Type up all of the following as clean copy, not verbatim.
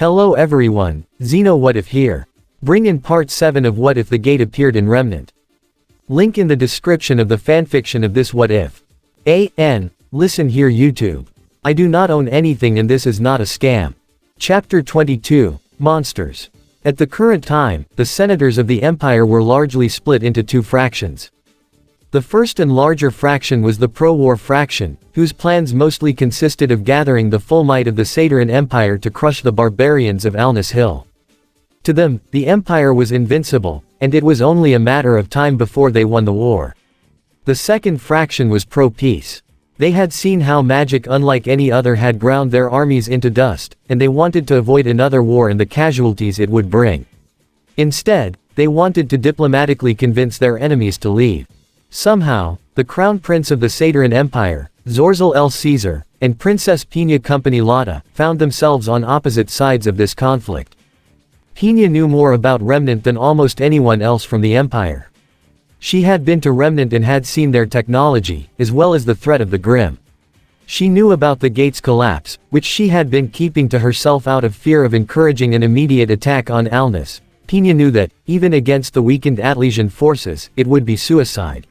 Hello everyone, Xeno What If here. Bring in part 7 of What If the Gate appeared in Remnant. Link in the description of the fanfiction of this What If. Listen here YouTube. I do not own anything and this is not a scam. Chapter 22, Monsters. At the current time, the senators of the Empire were largely split into two fractions. The first and larger fraction was the pro-war fraction, whose plans mostly consisted of gathering the full might of the Sateran Empire to crush the barbarians of Alnus Hill. To them, the Empire was invincible, and it was only a matter of time before they won the war. The second fraction was pro-peace. They had seen how magic unlike any other had ground their armies into dust, and they wanted to avoid another war and the casualties it would bring. Instead, they wanted to diplomatically convince their enemies to leave. Somehow, the Crown Prince of the Sateran Empire, Zorzel el Caesar, and Princess Pina Company Lotta, found themselves on opposite sides of this conflict. Pina knew more about Remnant than almost anyone else from the Empire. She had been to Remnant and had seen their technology, as well as the threat of the Grimm. She knew about the gate's collapse, which she had been keeping to herself out of fear of encouraging an immediate attack on Alnus. Pina knew that, even against the weakened Atlesian forces, it would be suicide.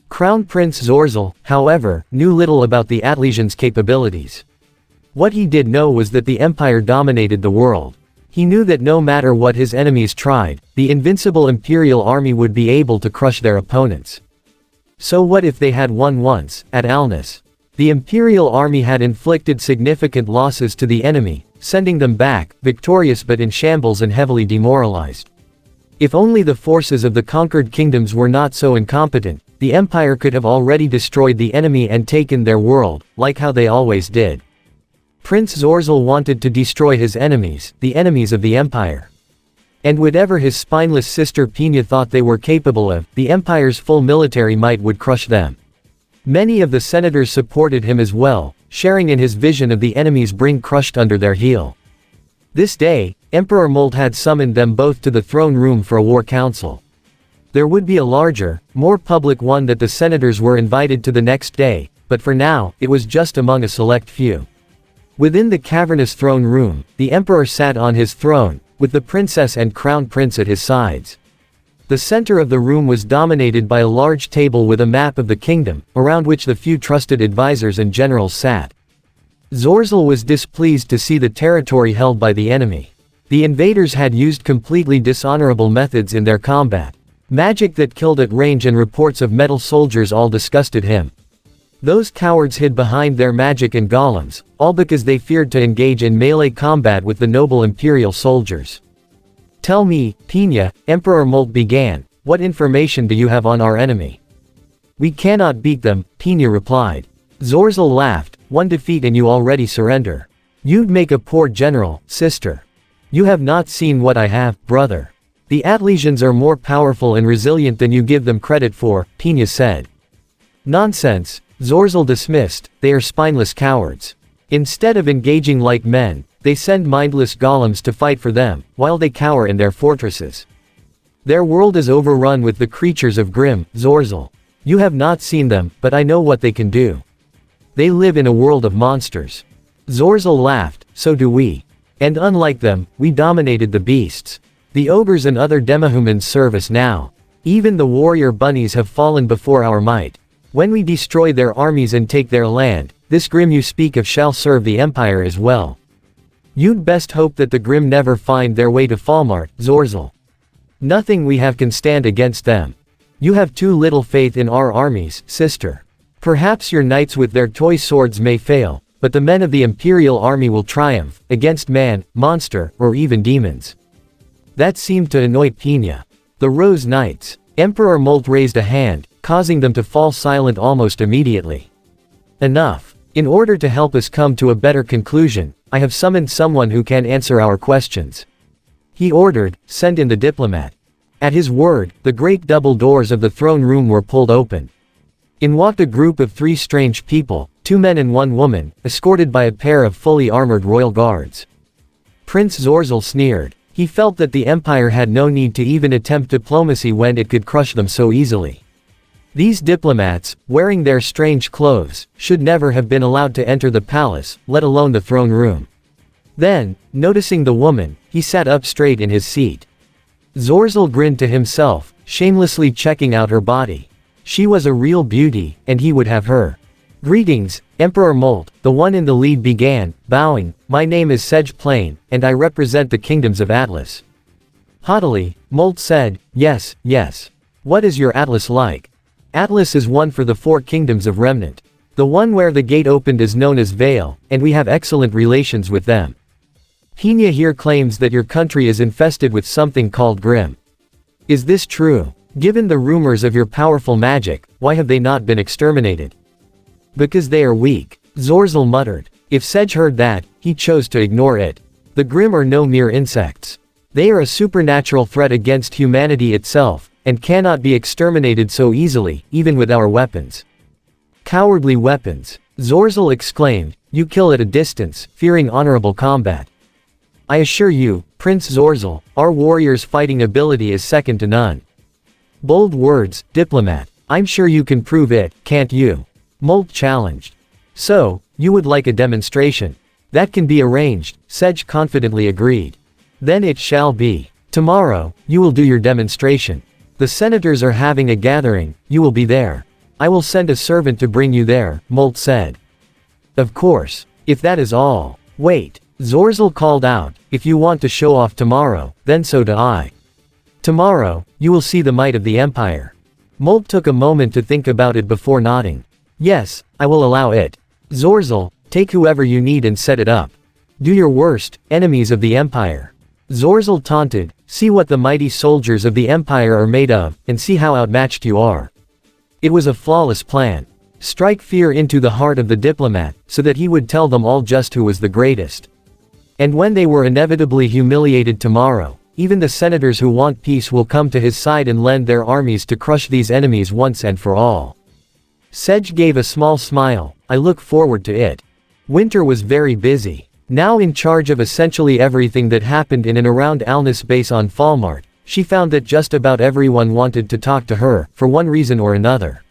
Crown Prince Zorzel, however, knew little about the Atlesians' capabilities. What he did know was that the Empire dominated the world. He knew that no matter what his enemies tried, the invincible Imperial army would be able to crush their opponents. So what if they had won once, at Alnus? The Imperial army had inflicted significant losses to the enemy, sending them back, victorious but in shambles and heavily demoralized. If only the forces of the conquered kingdoms were not so incompetent, the Empire could have already destroyed the enemy and taken their world, like how they always did. Prince Zorzel wanted to destroy his enemies, the enemies of the Empire. And whatever his spineless sister Pina thought they were capable of, the Empire's full military might would crush them. Many of the senators supported him as well, sharing in his vision of the enemies being crushed under their heel. This day, Emperor Molt had summoned them both to the throne room for a war council. There would be a larger, more public one that the senators were invited to the next day, but for now, it was just among a select few. Within the cavernous throne room, the emperor sat on his throne, with the princess and crown prince at his sides. The center of the room was dominated by a large table with a map of the kingdom, around which the few trusted advisors and generals sat. Zorzel was displeased to see the territory held by the enemy. The invaders had used completely dishonorable methods in their combat. Magic that killed at range and reports of metal soldiers all disgusted him. Those cowards hid behind their magic and golems, all because they feared to engage in melee combat with the noble imperial soldiers. Tell me, Pina, Emperor Molt began, what information do you have on our enemy? We cannot beat them, Pina replied. Zorzel laughed, one defeat and you already surrender. You'd make a poor general, sister. You have not seen what I have, brother. The Atlesians are more powerful and resilient than you give them credit for, Pina said. Nonsense, Zorzel dismissed, they are spineless cowards. Instead of engaging like men, they send mindless golems to fight for them, while they cower in their fortresses. Their world is overrun with the creatures of Grimm, Zorzel. You have not seen them, but I know what they can do. They live in a world of monsters. Zorzel laughed, so do we. And unlike them, we dominated the beasts. The ogres and other demihumans serve us now. Even the warrior bunnies have fallen before our might. When we destroy their armies and take their land, this Grimm you speak of shall serve the Empire as well. You'd best hope that the Grimm never find their way to Falmart, Zorzel. Nothing we have can stand against them. You have too little faith in our armies, sister. Perhaps your knights with their toy swords may fail, but the men of the Imperial army will triumph, against man, monster, or even demons. That seemed to annoy Pina. The Rose Knights. Emperor Molt raised a hand, causing them to fall silent almost immediately. Enough. In order to help us come to a better conclusion, I have summoned someone who can answer our questions. He ordered, send in the diplomat. At his word, the great double doors of the throne room were pulled open. In walked a group of 3 strange people, 2 men and 1 woman, escorted by a pair of fully armored royal guards. Prince Zorzel sneered. He felt that the Empire had no need to even attempt diplomacy when it could crush them so easily. These diplomats, wearing their strange clothes, should never have been allowed to enter the palace, let alone the throne room. Then, noticing the woman, he sat up straight in his seat. Zorzel grinned to himself, shamelessly checking out her body. She was a real beauty, and he would have her. "Greetings, Emperor Molt," the one in the lead began, bowing. "My name is Sedge Plain, and I represent the kingdoms of Atlas." Haughtily, Molt said, "Yes, yes. What is your Atlas like?" "Atlas is one for the 4 kingdoms of Remnant. The one where the gate opened is known as Vale, and we have excellent relations with them. Pina here claims that your country is infested with something called Grim. Is this true? Given the rumors of your powerful magic, why have they not been exterminated?" "Because they are weak," Zorzel muttered. If Sedge heard that, he chose to ignore it. The Grim are no mere insects. They are a supernatural threat against humanity itself, and cannot be exterminated so easily, even with our weapons. "Cowardly weapons," Zorzel exclaimed. "You kill at a distance, fearing honorable combat. I assure you, Prince Zorzel, our warriors' fighting ability is second to none." "Bold words, diplomat. I'm sure you can prove it, can't you?" Molt challenged. "So, you would like a demonstration? That can be arranged," Sedge confidently agreed. "Then it shall be. Tomorrow, you will do your demonstration. The senators are having a gathering, you will be there. I will send a servant to bring you there," Molt said. "Of course. If that is all." "Wait," Zorzel called out, "if you want to show off tomorrow, then so do I. Tomorrow, you will see the might of the Empire." Molt took a moment to think about it before nodding. "Yes, I will allow it. Zorzel, take whoever you need and set it up. Do your worst, enemies of the Empire." Zorzel taunted, "See what the mighty soldiers of the Empire are made of, and see how outmatched you are." It was a flawless plan. Strike fear into the heart of the diplomat, so that he would tell them all just who was the greatest. And when they were inevitably humiliated tomorrow, even the senators who want peace will come to his side and lend their armies to crush these enemies once and for all. Sedge gave a small smile. "I look forward to it." Winter was very busy. Now in charge of essentially everything that happened in and around Alnus base on Falmart, she found that just about everyone wanted to talk to her, for one reason or another.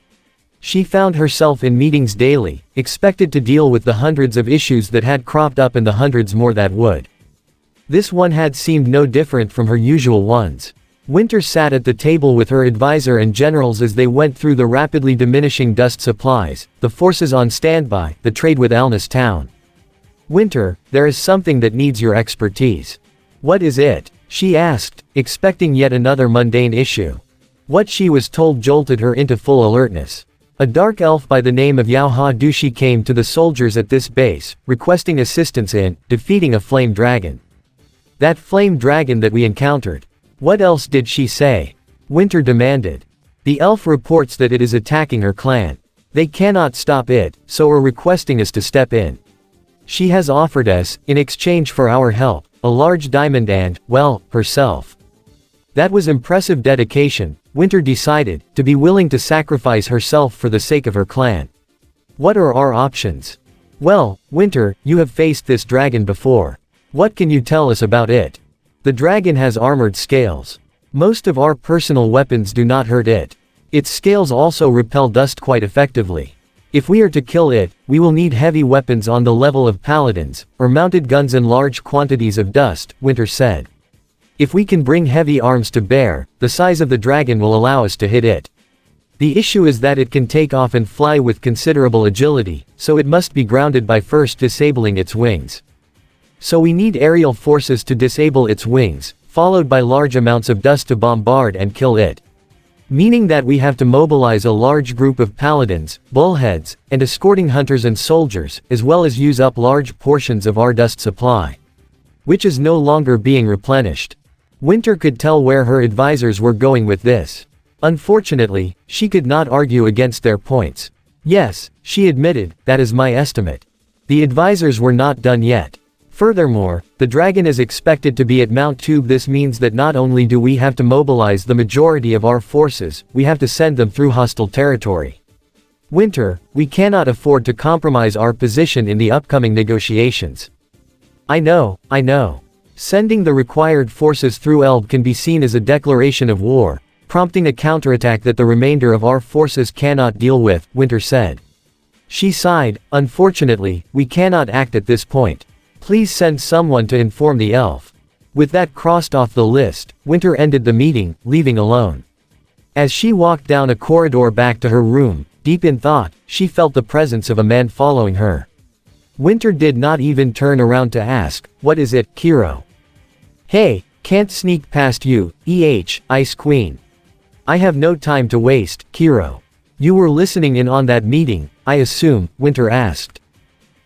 She found herself in meetings daily, expected to deal with the hundreds of issues that had cropped up and the hundreds more that would. This one had seemed no different from her usual ones. Winter sat at the table with her advisor and generals as they went through the rapidly diminishing dust supplies, the forces on standby, the trade with Alnus town. "Winter, there is something that needs your expertise." "What is it?" she asked, expecting yet another mundane issue. What she was told jolted her into full alertness. A dark elf by the name of Yao Dushi came to the soldiers at this base, requesting assistance in defeating a flame dragon. "That flame dragon that we encountered. What else did she say?" Winter demanded. "The elf reports that it is attacking her clan. They cannot stop it, so are requesting us to step in. She has offered us, in exchange for our help, a large diamond and, well, herself." That was impressive dedication, Winter decided, to be willing to sacrifice herself for the sake of her clan. "What are our options?" "Well, Winter, you have faced this dragon before. What can you tell us about it?" "The dragon has armored scales. Most of our personal weapons do not hurt it. Its scales also repel dust quite effectively. If we are to kill it, we will need heavy weapons on the level of paladins, or mounted guns and large quantities of dust," Winter said. "If we can bring heavy arms to bear, the size of the dragon will allow us to hit it. The issue is that it can take off and fly with considerable agility, so it must be grounded by first disabling its wings. So we need aerial forces to disable its wings, followed by large amounts of dust to bombard and kill it. Meaning that we have to mobilize a large group of paladins, bullheads, and escorting hunters and soldiers, as well as use up large portions of our dust supply. Which is no longer being replenished." Winter could tell where her advisors were going with this. Unfortunately, she could not argue against their points. "Yes," she admitted, "that is my estimate." The advisors were not done yet. Furthermore, the dragon is expected to be at Mount Tube. This means that not only do we have to mobilize the majority of our forces, we have to send them through hostile territory. "Winter, we cannot afford to compromise our position in the upcoming negotiations." I know. Sending the required forces through Elb can be seen as a declaration of war, prompting a counterattack that the remainder of our forces cannot deal with, Winter said. She sighed. "Unfortunately, we cannot act at this point. Please send someone to inform the elf. With that crossed off the list, Winter ended the meeting, leaving alone. As she walked down a corridor back to her room, deep in thought, she felt the presence of a man following her. Winter did not even turn around to ask, "What is it, Kiro?" "Hey, can't sneak past you, Ice Queen." "I have no time to waste, Kiro." "You were listening in on that meeting, I assume," Winter asked.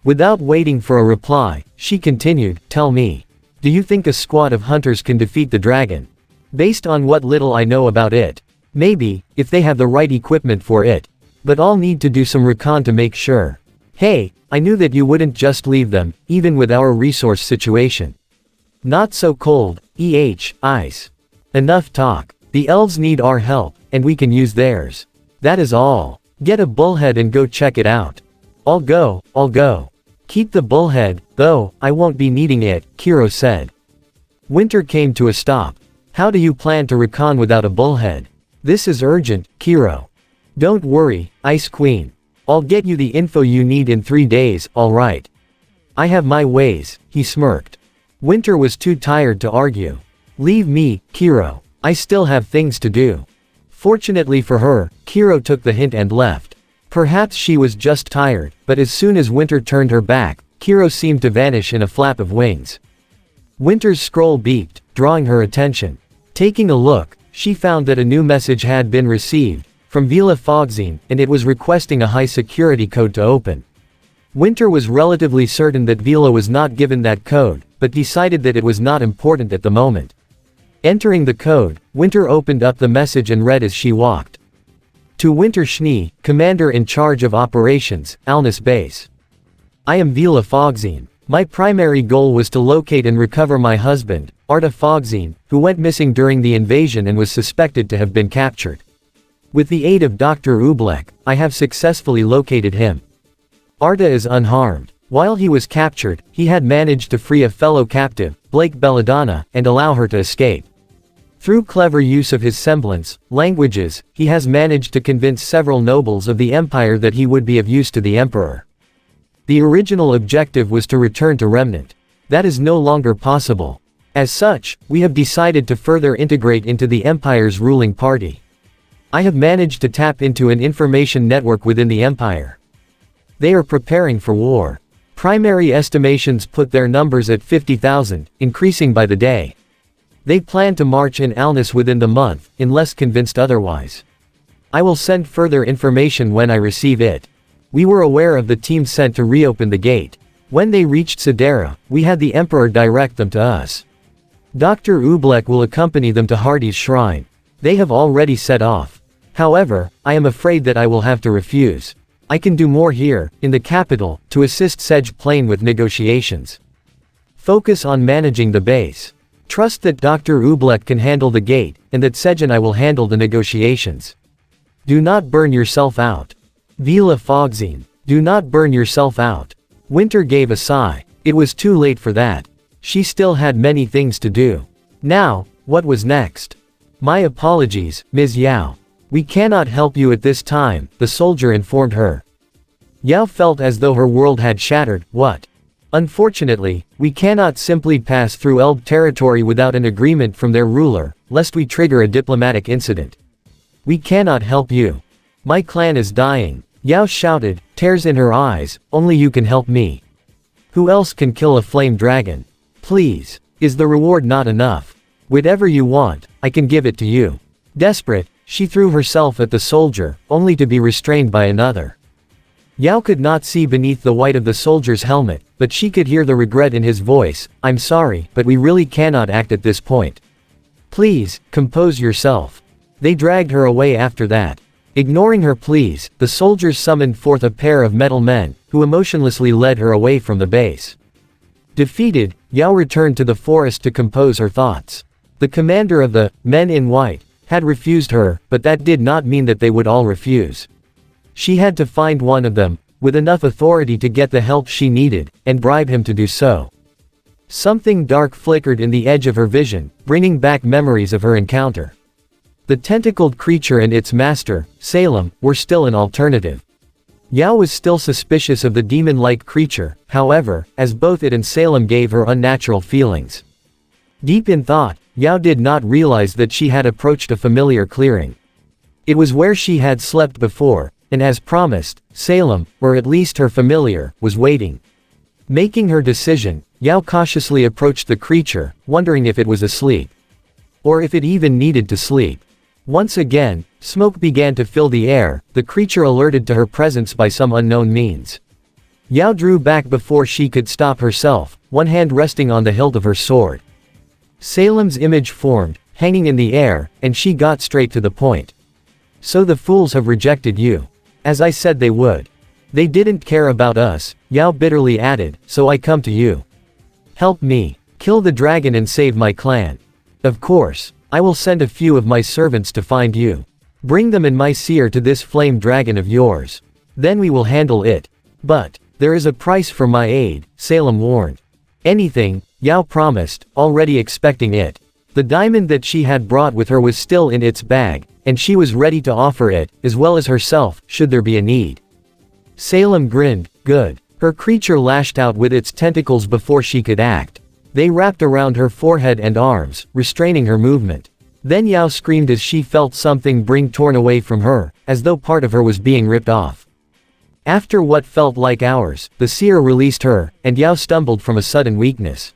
Without waiting for a reply, she continued, "Tell me. Do you think a squad of hunters can defeat the dragon? Based on what little I know about it. Maybe, if they have the right equipment for it. But I'll need to do some recon to make sure. Hey, I knew that you wouldn't just leave them, even with our resource situation. Not so cold, Ice. Enough talk. The elves need our help, and we can use theirs. That is all. Get a bullhead and go check it out." I'll go. "Keep the bullhead, though, I won't be needing it," Kiro said. Winter came to a stop. "How do you plan to recon without a bullhead?" "This is urgent, Kiro." "Don't worry, Ice Queen. I'll get you the info you need in 3 days, alright?" "I have my ways," he smirked. Winter was too tired to argue. "Leave me, Kiro. I still have things to do." Fortunately for her, Kiro took the hint and left. Perhaps she was just tired, but as soon as Winter turned her back, Kiro seemed to vanish in a flap of wings. Winter's scroll beeped, drawing her attention. Taking a look, she found that a new message had been received, from Vila Fogzine, and it was requesting a high security code to open. Winter was relatively certain that Vila was not given that code, but decided that it was not important at the moment. Entering the code, Winter opened up the message and read as she walked. To Winter Schnee, Commander in charge of Operations, Alnus Base. I am Vila Fogzine. My primary goal was to locate and recover my husband, Arda Fogzine, who went missing during the invasion and was suspected to have been captured. With the aid of Dr. Ublek, I have successfully located him. Arda is unharmed. While he was captured, he had managed to free a fellow captive, Blake Belladonna, and allow her to escape. Through clever use of his semblance, languages, he has managed to convince several nobles of the empire that he would be of use to the emperor. The original objective was to return to Remnant. That is no longer possible. As such, we have decided to further integrate into the empire's ruling party. I have managed to tap into an information network within the empire. They are preparing for war. Primary estimations put their numbers at 50,000, increasing by the day. They plan to march in Alnus within the month, unless convinced otherwise. I will send further information when I receive it. We were aware of the team sent to reopen the gate. When they reached Sidera, we had the Emperor direct them to us. Dr. Ublek will accompany them to Hardy's shrine. They have already set off. However, I am afraid that I will have to refuse. I can do more here, in the capital, to assist Sedge Plain with negotiations. Focus on managing the base. Trust that Dr. Ublek can handle the gate, and that Sedge and I will handle the negotiations. Do not burn yourself out. Vila Fogzine. Do not burn yourself out. Winter gave a sigh. It was too late for that. She still had many things to do. Now, what was next? My apologies, Ms. Yao. We cannot help you at this time, the soldier informed her. Yao felt as though her world had shattered. What? Unfortunately, we cannot simply pass through Elb territory without an agreement from their ruler, lest we trigger a diplomatic incident. We cannot help you. My clan is dying. Yao shouted, tears in her eyes, only you can help me. Who else can kill a flame dragon? Please. Is the reward not enough? Whatever you want, I can give it to you. Desperate, she threw herself at the soldier, only to be restrained by another. Yao could not see beneath the white of the soldier's helmet, but she could hear the regret in his voice. I'm sorry, but we really cannot act at this point. Please, compose yourself. They dragged her away after that. Ignoring her pleas, the soldiers summoned forth a pair of metal men, who emotionlessly led her away from the base. Defeated, Yao returned to the forest to compose her thoughts. The commander of the Men in White had refused her, but that did not mean that they would all refuse. She had to find one of them, with enough authority to get the help she needed, and bribe him to do so. Something dark flickered in the edge of her vision, bringing back memories of her encounter. The tentacled creature and its master, Salem, were still an alternative. Yao was still suspicious of the demon-like creature, however, as both it and Salem gave her unnatural feelings. Deep in thought, Yao did not realize that she had approached a familiar clearing. It was where she had slept before, and as promised, Salem, or at least her familiar, was waiting. Making her decision, Yao cautiously approached the creature, wondering if it was asleep. Or if it even needed to sleep. Once again, smoke began to fill the air, the creature alerted to her presence by some unknown means. Yao drew back before she could stop herself, one hand resting on the hilt of her sword. Salem's image formed, hanging in the air, and she got straight to the point. So the fools have rejected you. As I said they would. They didn't care about us, Yao bitterly added, so I come to you. Help me. Kill the dragon and save my clan. Of course, I will send a few of my servants to find you. Bring them and my seer to this flame dragon of yours. Then we will handle it. But, there is a price for my aid, Salem warned. Anything, Yao promised, already expecting it. The diamond that she had brought with her was still in its bag, and she was ready to offer it, as well as herself, should there be a need. Salem grinned, good. Her creature lashed out with its tentacles before she could act. They wrapped around her forehead and arms, restraining her movement. Then Yao screamed as she felt something being torn away from her, as though part of her was being ripped off. After what felt like hours, the seer released her, and Yao stumbled from a sudden weakness.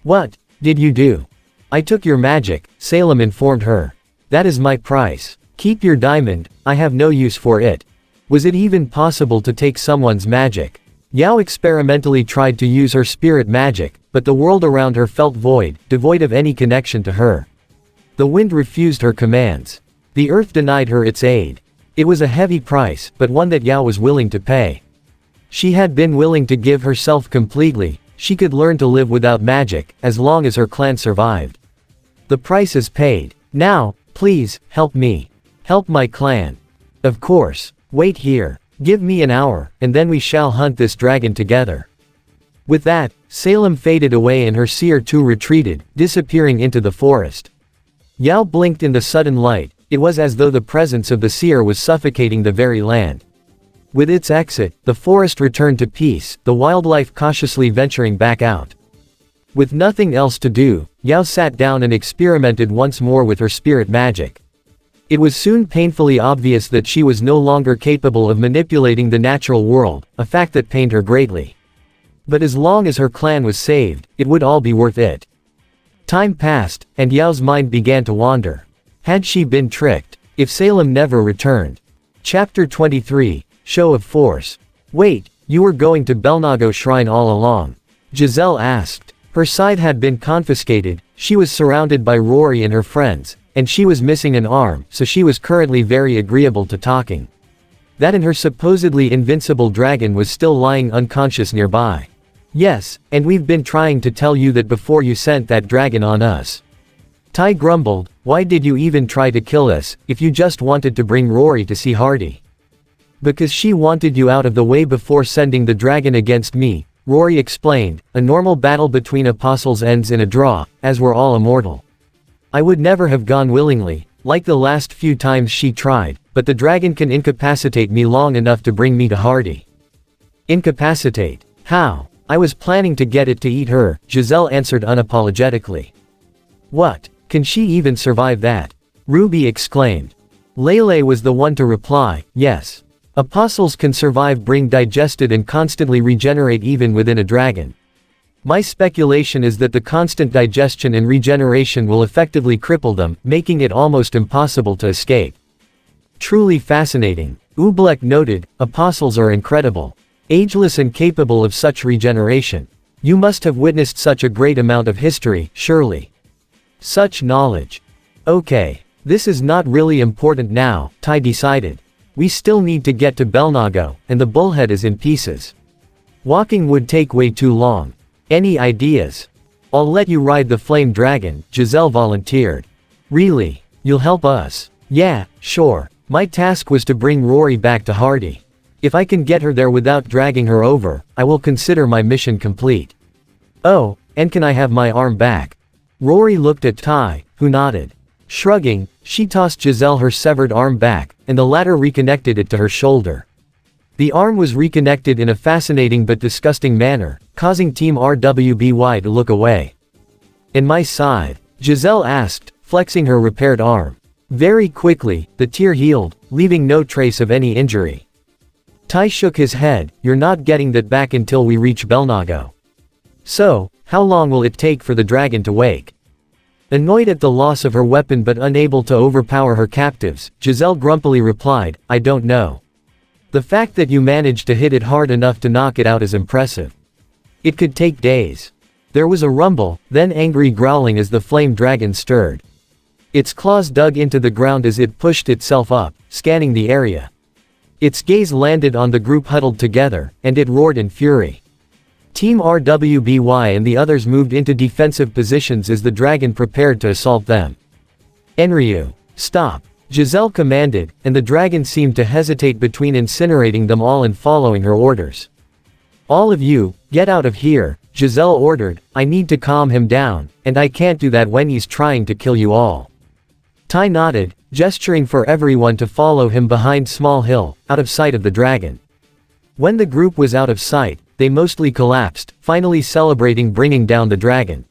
What did you do? I took your magic, Salem informed her. That is my price. Keep your diamond, I have no use for it. Was it even possible to take someone's magic? Yao experimentally tried to use her spirit magic, but the world around her felt void, devoid of any connection to her. The wind refused her commands. The earth denied her its aid. It was a heavy price, but one that Yao was willing to pay. She had been willing to give herself completely. She could learn to live without magic, as long as her clan survived. The price is paid. Now, please, help me. Help my clan. Of course. Wait here. Give me an hour, and then we shall hunt this dragon together. With that, Salem faded away and her seer too retreated, disappearing into the forest. Yao blinked in the sudden light. It was as though the presence of the seer was suffocating the very land. With its exit, the forest returned to peace, the wildlife cautiously venturing back out. With nothing else to do, Yao sat down and experimented once more with her spirit magic. It was soon painfully obvious that she was no longer capable of manipulating the natural world, a fact that pained her greatly. But as long as her clan was saved, it would all be worth it. Time passed, and Yao's mind began to wander. Had she been tricked? If Salem never returned? Chapter 23, Show of Force. Wait, you were going to Belnago Shrine all along? Giselle asked. Her scythe had been confiscated, she was surrounded by Rory and her friends, and she was missing an arm, so she was currently very agreeable to talking. That and her supposedly invincible dragon was still lying unconscious nearby. Yes, and we've been trying to tell you that before you sent that dragon on us. Tai grumbled, why did you even try to kill us, if you just wanted to bring Rory to see Hardy? Because she wanted you out of the way before sending the dragon against me, Rory explained. A normal battle between apostles ends in a draw, as we're all immortal. I would never have gone willingly, like the last few times she tried, but the dragon can incapacitate me long enough to bring me to Hardy. Incapacitate? How? I was planning to get it to eat her, Giselle answered unapologetically. What? Can she even survive that? RWBY exclaimed. Lele was the one to reply, yes. Apostles can survive being digested and constantly regenerate even within a dragon. My speculation is that the constant digestion and regeneration will effectively cripple them, making it almost impossible to escape. Truly fascinating. Oobleck noted, apostles are incredible. Ageless and capable of such regeneration. You must have witnessed such a great amount of history, surely. Such knowledge. Okay. This is not really important now, Tai decided. We still need to get to Belnago, and the bullhead is in pieces. Walking would take way too long. Any ideas? I'll let you ride the flame dragon, Giselle volunteered. Really? You'll help us? Yeah, sure. My task was to bring Rory back to Hardy. If I can get her there without dragging her over, I will consider my mission complete. Oh, and can I have my arm back? Rory looked at Tai, who nodded. Shrugging, she tossed Giselle her severed arm back, and the latter reconnected it to her shoulder. The arm was reconnected in a fascinating but disgusting manner, causing Team RWBY to look away. "And my side?" Giselle asked, flexing her repaired arm. Very quickly, the tear healed, leaving no trace of any injury. Tai shook his head. "You're not getting that back until we reach Belnago." "So, how long will it take for the dragon to wake?" Annoyed at the loss of her weapon but unable to overpower her captives, Giselle grumpily replied, "I don't know. The fact that you managed to hit it hard enough to knock it out is impressive. It could take days." There was a rumble, then angry growling as the flame dragon stirred. Its claws dug into the ground as it pushed itself up, scanning the area. Its gaze landed on the group huddled together, and it roared in fury. Team RWBY and the others moved into defensive positions as the dragon prepared to assault them. "Enryu, stop!" Giselle commanded, and the dragon seemed to hesitate between incinerating them all and following her orders. "All of you, get out of here," Giselle ordered. "I need to calm him down, and I can't do that when he's trying to kill you all." Tai nodded, gesturing for everyone to follow him behind Small Hill, out of sight of the dragon. When the group was out of sight, they mostly collapsed, finally celebrating bringing down the dragon.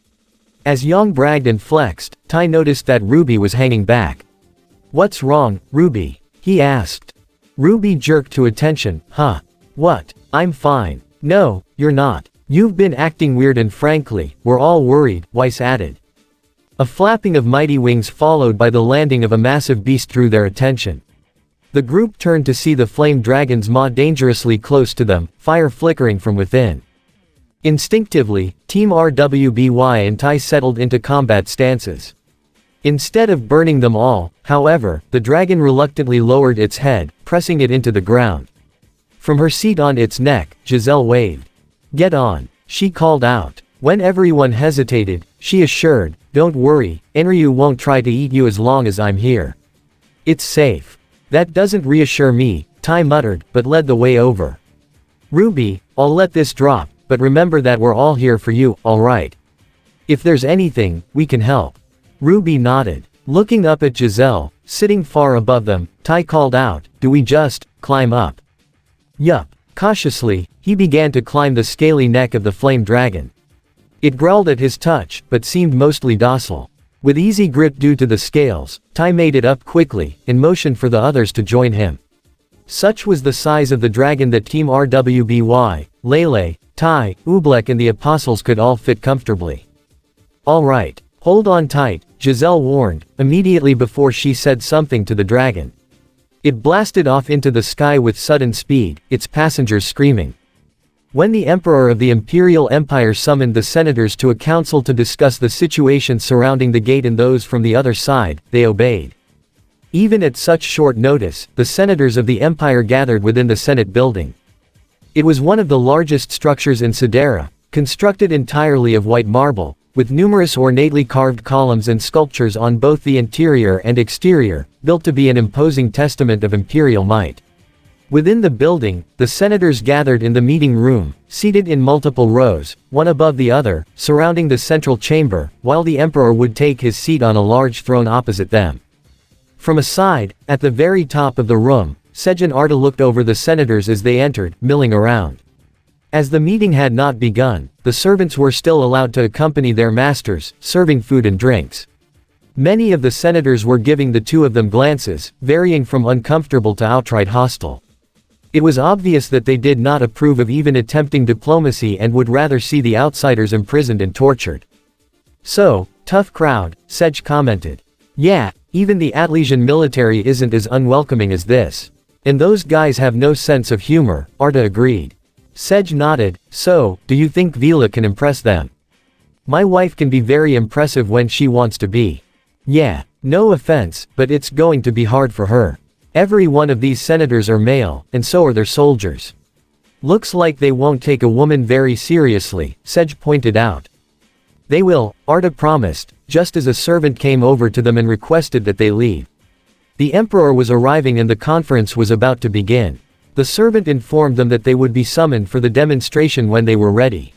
As Yang bragged and flexed, Tai noticed that RWBY was hanging back. "What's wrong, RWBY?" he asked. RWBY jerked to attention. "Huh? What? I'm fine." "No, you're not. You've been acting weird and frankly, we're all worried," Weiss added. A flapping of mighty wings followed by the landing of a massive beast drew their attention. The group turned to see the flame dragon's maw dangerously close to them, fire flickering from within. Instinctively, Team RWBY and Tai settled into combat stances. Instead of burning them all, however, the dragon reluctantly lowered its head, pressing it into the ground. From her seat on its neck, Giselle waved. "Get on," she called out. When everyone hesitated, she assured, "Don't worry, Enryu won't try to eat you as long as I'm here. It's safe." "That doesn't reassure me," Tai muttered, but led the way over. "RWBY, I'll let this drop, but remember that we're all here for you, alright? If there's anything, we can help." RWBY nodded. Looking up at Giselle, sitting far above them, Tai called out, "Do we just climb up?" "Yup." Cautiously, he began to climb the scaly neck of the flame dragon. It growled at his touch, but seemed mostly docile. With easy grip due to the scales, Tai made it up quickly, and motioned for the others to join him. Such was the size of the dragon that Team RWBY, Lele, Tai, Oobleck and the apostles could all fit comfortably. "Alright, hold on tight," Giselle warned, immediately before she said something to the dragon. It blasted off into the sky with sudden speed, its passengers screaming. When the Emperor of the Imperial Empire summoned the senators to a council to discuss the situation surrounding the gate and those from the other side, they obeyed. Even at such short notice, the senators of the Empire gathered within the Senate building. It was one of the largest structures in Sidera, constructed entirely of white marble, with numerous ornately carved columns and sculptures on both the interior and exterior, built to be an imposing testament of imperial might. Within the building, the senators gathered in the meeting room, seated in multiple rows, one above the other, surrounding the central chamber, while the emperor would take his seat on a large throne opposite them. From a side, at the very top of the room, Sejin Arta looked over the senators as they entered, milling around. As the meeting had not begun, the servants were still allowed to accompany their masters, serving food and drinks. Many of the senators were giving the two of them glances, varying from uncomfortable to outright hostile. It was obvious that they did not approve of even attempting diplomacy and would rather see the outsiders imprisoned and tortured. "So, tough crowd," Sej commented. "Yeah, even the Atlesian military isn't as unwelcoming as this. And those guys have no sense of humor," Arta agreed. Sej nodded. "So, do you think Vila can impress them?" "My wife can be very impressive when she wants to be. Yeah, no offense, but it's going to be hard for her. Every one of these senators are male, and so are their soldiers. Looks like they won't take a woman very seriously," Sej pointed out. "They will," Arta promised, just as a servant came over to them and requested that they leave. The emperor was arriving and the conference was about to begin. The servant informed them that they would be summoned for the demonstration when they were ready.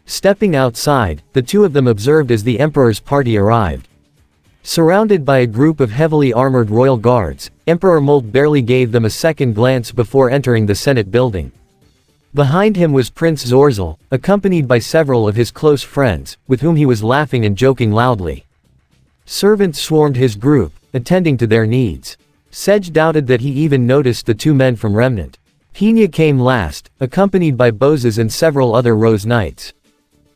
Stepping outside, the two of them observed as the emperor's party arrived. Surrounded by a group of heavily armored royal guards, Emperor Molt barely gave them a second glance before entering the Senate building. Behind him was Prince Zorzel, accompanied by several of his close friends, with whom he was laughing and joking loudly. Servants swarmed his group, attending to their needs. Sedge doubted that he even noticed the two men from Remnant. Pina came last, accompanied by Bozes and several other Rose Knights.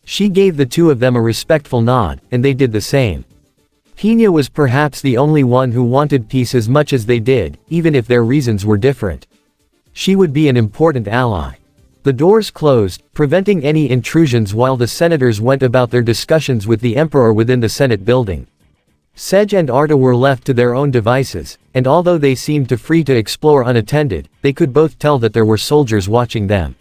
She gave the two of them a respectful nod, and they did the same. Pina was perhaps the only one who wanted peace as much as they did, even if their reasons were different. She would be an important ally. The doors closed, preventing any intrusions while the senators went about their discussions with the emperor within the Senate building. Sedge and Arda were left to their own devices, and although they seemed free to explore unattended, they could both tell that there were soldiers watching them.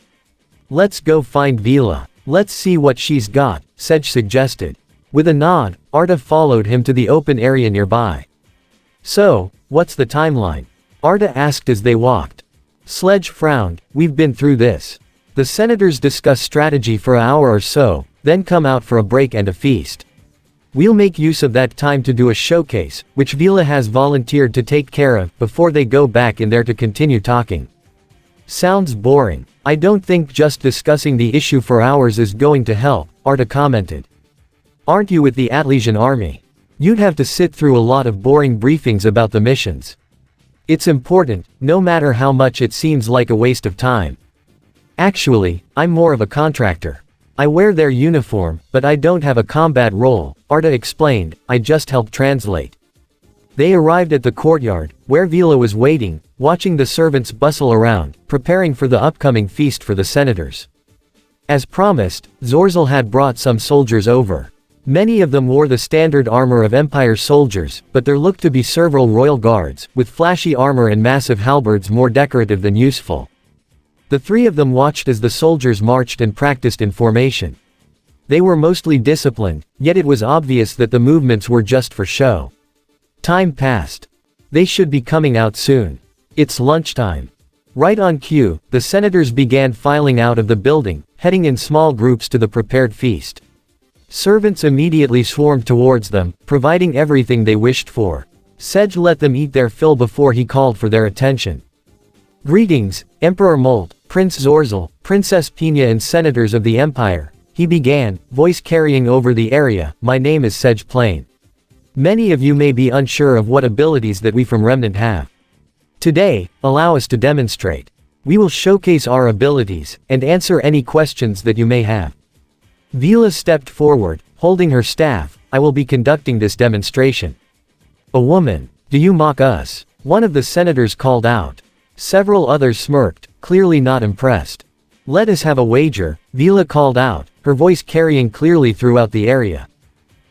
"Let's go find Vila. Let's see what she's got," Sedge suggested. With a nod, Arda followed him to the open area nearby. "So, what's the timeline?" Arda asked as they walked. Sledge frowned. "We've been through this. The senators discuss strategy for an hour or so, then come out for a break and a feast. We'll make use of that time to do a showcase, which Vila has volunteered to take care of, before they go back in there to continue talking." "Sounds boring. I don't think just discussing the issue for hours is going to help," Arda commented. "Aren't you with the Atlesian army? You'd have to sit through a lot of boring briefings about the missions. It's important, no matter how much it seems like a waste of time." "Actually, I'm more of a contractor. I wear their uniform, but I don't have a combat role," Arda explained. "I just help translate." They arrived at the courtyard, where Vila was waiting, watching the servants bustle around, preparing for the upcoming feast for the senators. As promised, Zorzel had brought some soldiers over. Many of them wore the standard armor of Empire soldiers, but there looked to be several royal guards, with flashy armor and massive halberds more decorative than useful. The three of them watched as the soldiers marched and practiced in formation. They were mostly disciplined, yet it was obvious that the movements were just for show. Time passed. They should be coming out soon. It's lunchtime. Right on cue, the senators began filing out of the building, heading in small groups to the prepared feast. Servants immediately swarmed towards them, providing everything they wished for. Sedge let them eat their fill before he called for their attention. "Greetings, Emperor Molt, Prince Zorzel, Princess Pina and senators of the Empire," he began, voice carrying over the area. "My name is Sedge Plain. Many of you may be unsure of what abilities that we from Remnant have. Today, allow us to demonstrate. We will showcase our abilities, and answer any questions that you may have." Vila stepped forward, holding her staff. "I will be conducting this demonstration." "A woman? Do you mock us?" one of the senators called out. Several others smirked, clearly not impressed. "Let us have a wager," Vila called out, her voice carrying clearly throughout the area.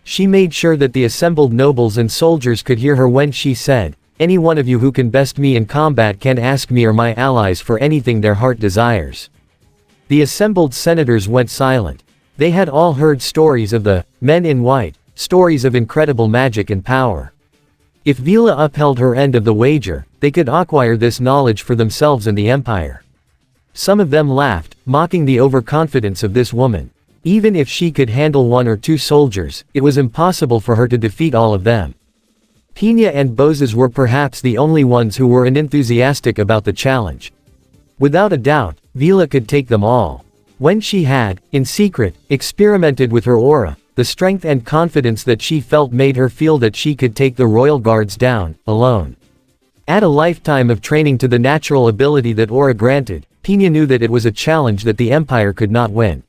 She made sure that the assembled nobles and soldiers could hear her when she said, "Any one of you who can best me in combat can ask me or my allies for anything their heart desires." The assembled senators went silent. They had all heard stories of the men in white, stories of incredible magic and power. If Vila upheld her end of the wager, they could acquire this knowledge for themselves and the Empire. Some of them laughed, mocking the overconfidence of this woman. Even if she could handle one or two soldiers, it was impossible for her to defeat all of them. Pina and Bozes were perhaps the only ones who were enthusiastic about the challenge. Without a doubt, Vila could take them all. When she had, in secret, experimented with her aura, the strength and confidence that she felt made her feel that she could take the royal guards down, alone. Add a lifetime of training to the natural ability that aura granted, Pina knew that it was a challenge that the Empire could not win.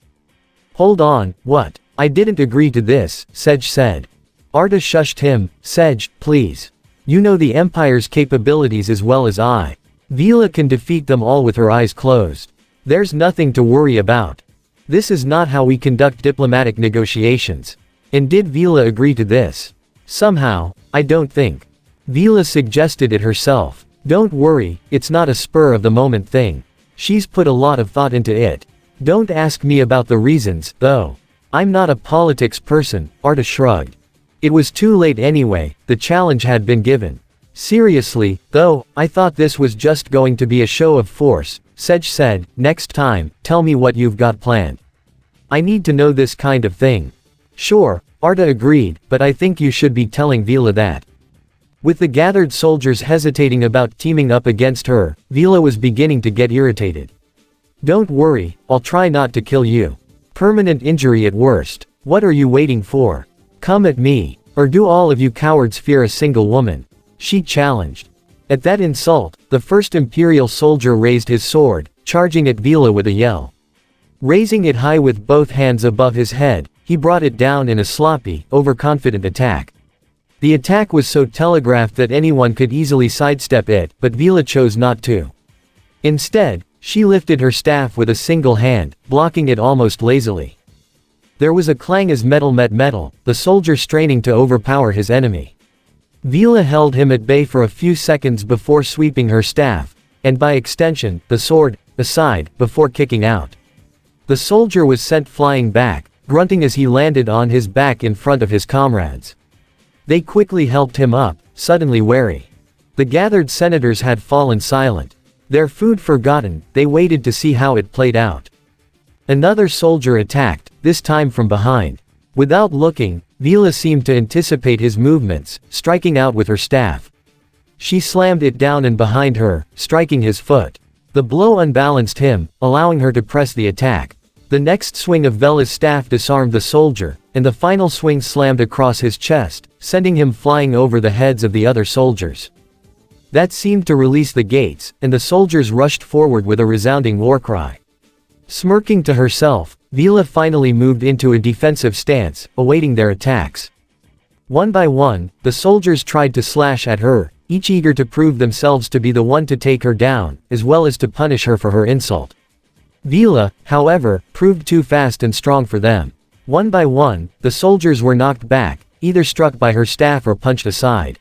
"Hold on, what? I didn't agree to this," Sedge said. Arda shushed him. "Sedge, please. You know the Empire's capabilities as well as I. Vila can defeat them all with her eyes closed. There's nothing to worry about. This is not how we conduct diplomatic negotiations. And did Vila agree to this? Somehow, I don't think. Vila suggested it herself. Don't worry, it's not a spur-of-the-moment thing. She's put a lot of thought into it. Don't ask me about the reasons, though. I'm not a politics person," Arda shrugged. It was too late anyway, the challenge had been given. "Seriously, though, I thought this was just going to be a show of force," Sedge said. "Next time, tell me what you've got planned. I need to know this kind of thing." "Sure," Arda agreed, but I think you should be telling Vila that. With the gathered soldiers hesitating about teaming up against her, Vila was beginning to get irritated. Don't worry, I'll try not to kill you. Permanent injury at worst. What are you waiting for? Come at me. Or do all of you cowards fear a single woman? She challenged. At that insult, the first Imperial soldier raised his sword, charging at Vila with a yell. Raising it high with both hands above his head, he brought it down in a sloppy, overconfident attack. The attack was so telegraphed that anyone could easily sidestep it, but Vila chose not to. Instead, she lifted her staff with a single hand, blocking it almost lazily. There was a clang as metal met metal, the soldier straining to overpower his enemy. Vila held him at bay for a few seconds before sweeping her staff, and by extension, the sword, aside, before kicking out. The soldier was sent flying back, grunting as he landed on his back in front of his comrades. They quickly helped him up, suddenly wary. The gathered senators had fallen silent. Their food forgotten, they waited to see how it played out. Another soldier attacked, this time from behind. Without looking, Vila seemed to anticipate his movements, striking out with her staff. She slammed it down and behind her, striking his foot. The blow unbalanced him, allowing her to press the attack. The next swing of Vela's staff disarmed the soldier, and the final swing slammed across his chest, sending him flying over the heads of the other soldiers. That seemed to release the gates, and the soldiers rushed forward with a resounding war cry. Smirking to herself, Vila finally moved into a defensive stance, awaiting their attacks. One by one, the soldiers tried to slash at her, each eager to prove themselves to be the one to take her down, as well as to punish her for her insult. Vila, however, proved too fast and strong for them. One by one, the soldiers were knocked back, either struck by her staff or punched aside.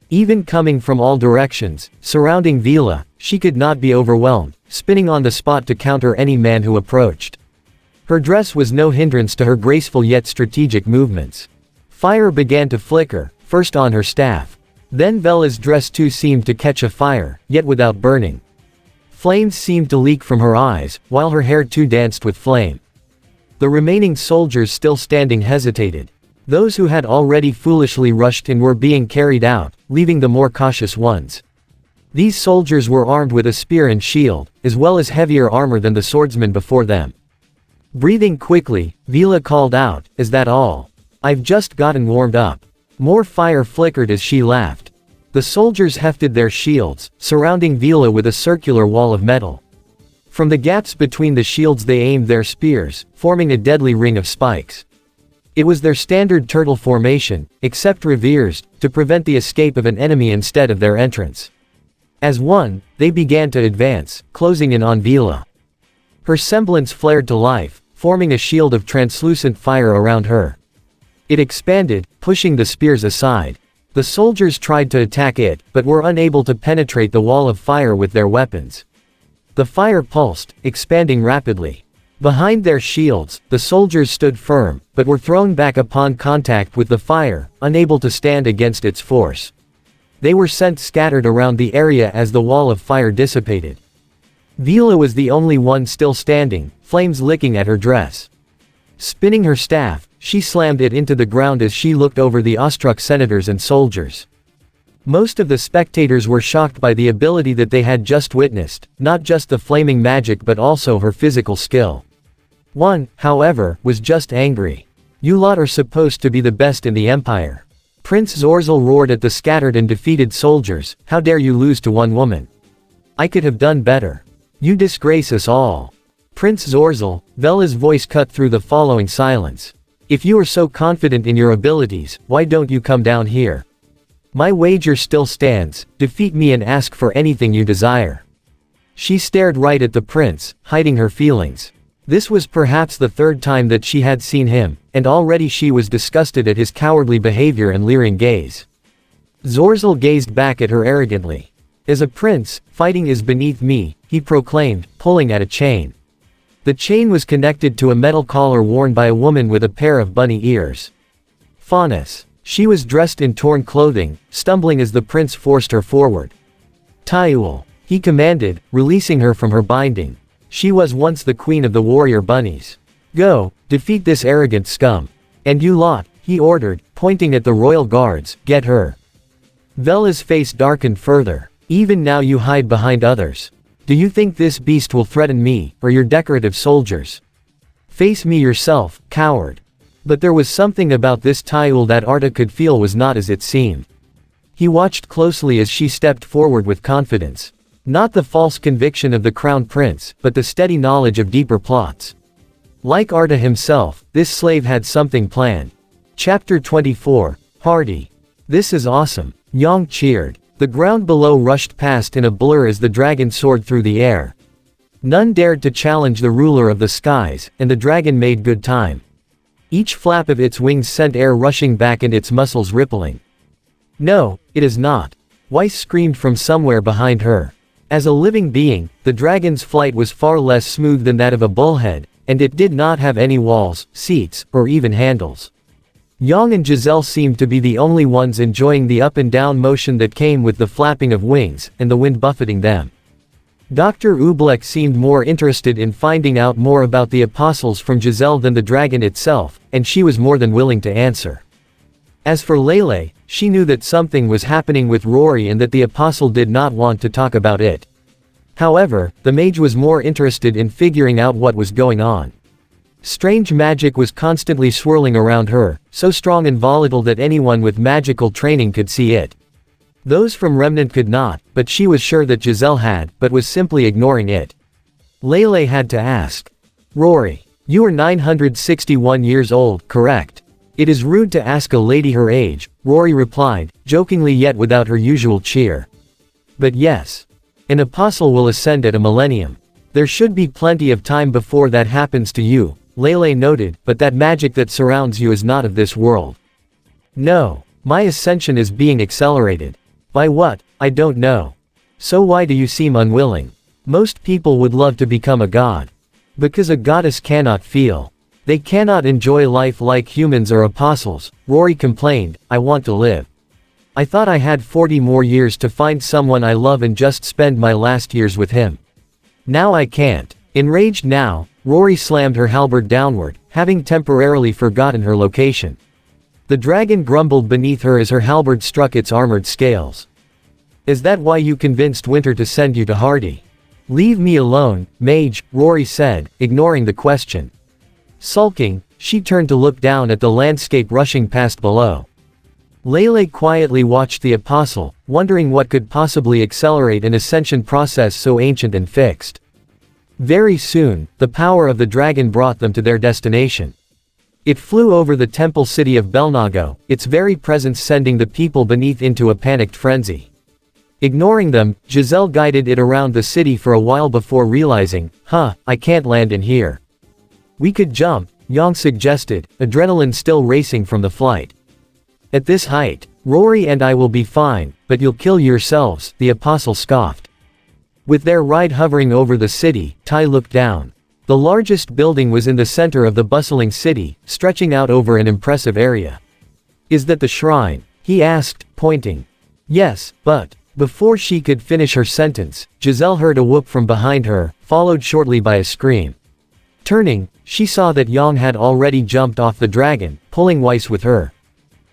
Even coming from all directions, surrounding Vila, she could not be overwhelmed, spinning on the spot to counter any man who approached. Her dress was no hindrance to her graceful yet strategic movements. Fire began to flicker, first on her staff. Then Vela's dress too seemed to catch a fire, yet without burning. Flames seemed to leak from her eyes, while her hair too danced with flame. The remaining soldiers still standing hesitated. Those who had already foolishly rushed in were being carried out, leaving the more cautious ones. These soldiers were armed with a spear and shield, as well as heavier armor than the swordsmen before them. Breathing quickly, Vila called out, "Is that all? I've just gotten warmed up." More fire flickered as she laughed. The soldiers hefted their shields, surrounding Vila with a circular wall of metal. From the gaps between the shields they aimed their spears, forming a deadly ring of spikes. It was their standard turtle formation, except reversed, to prevent the escape of an enemy instead of their entrance. As one, they began to advance, closing in on Vila. Her semblance flared to life, forming a shield of translucent fire around her. It expanded, pushing the spears aside. The soldiers tried to attack it, but were unable to penetrate the wall of fire with their weapons. The fire pulsed, expanding rapidly. Behind their shields, the soldiers stood firm, but were thrown back upon contact with the fire, unable to stand against its force. They were sent scattered around the area as the wall of fire dissipated. Vila was the only one still standing, flames licking at her dress. Spinning her staff, she slammed it into the ground as she looked over the awestruck senators and soldiers. Most of the spectators were shocked by the ability that they had just witnessed, not just the flaming magic but also her physical skill. One, however, was just angry. "You lot are supposed to be the best in the Empire." Prince Zorzel roared at the scattered and defeated soldiers, "How dare you lose to one woman? I could have done better. You disgrace us all." Prince Zorzel, Vela's voice cut through the following silence. "If you are so confident in your abilities, why don't you come down here? My wager still stands, defeat me and ask for anything you desire." She stared right at the prince, hiding her feelings. This was perhaps the third time that she had seen him, and already she was disgusted at his cowardly behavior and leering gaze. Zorzel gazed back at her arrogantly. "As a prince, fighting is beneath me," he proclaimed, pulling at a chain. The chain was connected to a metal collar worn by a woman with a pair of bunny ears. Faunus. She was dressed in torn clothing, stumbling as the prince forced her forward. "Taiul," he commanded, releasing her from her binding. She was once the queen of the warrior bunnies. "Go, defeat this arrogant scum. And you lot," he ordered, pointing at the royal guards, "Get her." Vela's face darkened further. "Even now you hide behind others. Do you think this beast will threaten me, or your decorative soldiers? Face me yourself, coward." But there was something about this Tyul that Arta could feel was not as it seemed. He watched closely as she stepped forward with confidence. Not the false conviction of the crown prince, but the steady knowledge of deeper plots. Like Arta himself, this slave had something planned. Chapter 24, Party. "This is awesome," Yang cheered. The ground below rushed past in a blur as the dragon soared through the air. None dared to challenge the ruler of the skies, and the dragon made good time. Each flap of its wings sent air rushing back and its muscles rippling. "No, it is not," Weiss screamed from somewhere behind her. As a living being, the dragon's flight was far less smooth than that of a bullhead, and it did not have any walls, seats, or even handles. Yang and Giselle seemed to be the only ones enjoying the up and down motion that came with the flapping of wings, and the wind buffeting them. Dr. Ublek seemed more interested in finding out more about the apostles from Giselle than the dragon itself, and she was more than willing to answer. As for Lele, she knew that something was happening with Rory and that the apostle did not want to talk about it. However, the mage was more interested in figuring out what was going on. Strange magic was constantly swirling around her, so strong and volatile that anyone with magical training could see it. Those from Remnant could not, but she was sure that Giselle had, but was simply ignoring it. Lele had to ask. "Rory, you are 961 years old, correct? It is rude to ask a lady her age," Rory replied, jokingly yet without her usual cheer. "But yes. An apostle will ascend at a millennium. There should be plenty of time before that happens to you," Lele noted, "but that magic that surrounds you is not of this world." "No. My ascension is being accelerated. By what, I don't know. So why do you seem unwilling? Most people would love to become a god. Because a goddess cannot feel. They cannot enjoy life like humans or apostles," Rory complained. "I want to live. I thought I had 40 more years to find someone I love and just spend my last years with him. Now I can't." Enraged now, Rory slammed her halberd downward, having temporarily forgotten her location. The dragon grumbled beneath her as her halberd struck its armored scales. "Is that why you convinced Winter to send you to Hardy?" "Leave me alone, mage," Rory said, ignoring the question. Sulking, she turned to look down at the landscape rushing past below. Lele quietly watched the apostle, wondering what could possibly accelerate an ascension process so ancient and fixed. Very soon, the power of the dragon brought them to their destination. It flew over the temple city of Belnago, its very presence sending the people beneath into a panicked frenzy. Ignoring them, Giselle guided it around the city for a while before realizing, I can't land in here. "We could jump," Yang suggested, adrenaline still racing from the flight. "At this height, Rory and I will be fine, but you'll kill yourselves," the apostle scoffed. With their ride hovering over the city, Tai looked down. The largest building was in the center of the bustling city, stretching out over an impressive area. "Is that the shrine?" he asked, pointing. "Yes, but..." Before she could finish her sentence, Giselle heard a whoop from behind her, followed shortly by a scream. Turning, she saw that Yang had already jumped off the dragon, pulling Weiss with her.